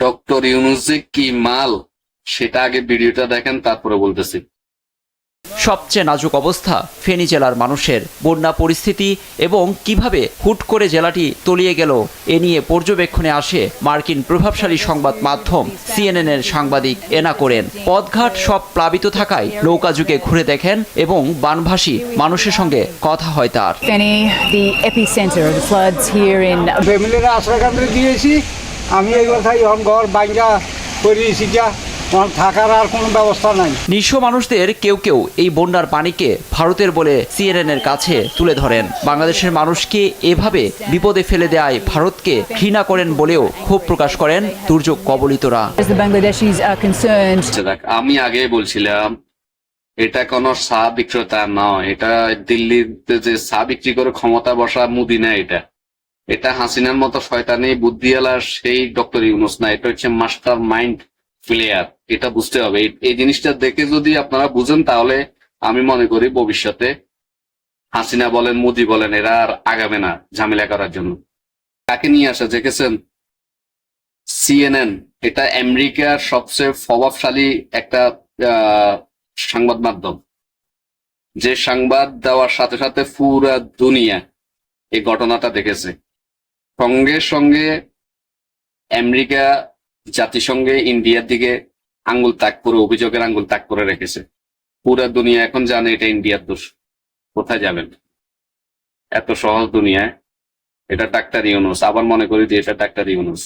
Doctor Yunus যে কি মাল সেটা আগে ভিডিওটা দেখেন, তারপরে বলতেছি। সবচেয়ে নাজুক অবস্থা ফেনী জেলার মানুষের। বন্যা পরিস্থিতি এবং কিভাবে হুট করে জেলাটি তলিয়ে গেল এ নিয়ে পর্যবেক্ষণে আসে মার্কিন প্রভাবশালী সংবাদ মাধ্যম সিএনএন-এর সাংবাদিক এনা কোরেন। পথঘাট সব প্লাবিত থাকায় নৌকা যুগে ঘুরে দেখেন এবং বানভাসী মানুষের সঙ্গে কথা হয় তার। Feni, the epicenter of the floods here in ফ্যামিলির আশ্রয় কেন্দ্রে দিয়েছি আমি, এগুলো থাকি ঘর বাইঙ্গা করিয়েছি, থাকার আর কোনো ব্যবস্থা নাই। নিঃস্ব মানুষদের কেউ কেউ এই বন্যার পানিকে ভারতের বলে সিএনএন-এর কাছে তুলে ধরেন। বাংলাদেশের মানুষকে এভাবে বিপদে ফেলে দেয় ভারতকে ঘৃণা করেন বলেও ক্ষোভ প্রকাশ করেন দুর্যোগ কবলিতরা। as the Bangladeshis are concerned. আমি আগে বলছিলাম এটা কোনো চা বিক্রেতা নয়, এটা দিল্লিতে যে চা বিক্রি করে ক্ষমতা বসা মুদি না, এটা হাসিনার মতো শয়তানি বুদ্ধিওয়ালা সেই ডক্টর ইউনূস না, এটা হচ্ছে মাস্টার মাইন্ড প্লেয়ার। এটা বুঝতে হবে। এই জিনিসটা দেখে যদি আপনারা বুঝেন তাহলে আমি মনে করি ভবিষ্যতে হাসিনা বলেন মোদি বলেন এরা আর আগাবে না ঝামেলা করার জন্য। কাকে নিয়ে আসে দেখেছেন? সিএনএন, এটা আমেরিকার সবচেয়ে প্রভাবশালী একটা সংবাদ মাধ্যম, যে সংবাদ দেওয়ার সাথে সাথে পুরা দুনিয়া এই ঘটনাটা দেখেছে। সঙ্গে সঙ্গে আমেরিকা জাতিসংঘে ইন্ডিয়ার দিকে আঙ্গুল তাক করে, অভিযোগের আঙ্গুল তাক করে রেখেছে। পুরা দুনিয়া এখন জানে এটা ইন্ডিয়ার দোষ। কোথায় যাবেন? এত সহজ দুনিয়ায় এটা ডাক্তার ইউনূস, আবার মনে করি যে এটা ডাক্তার ইউনূস।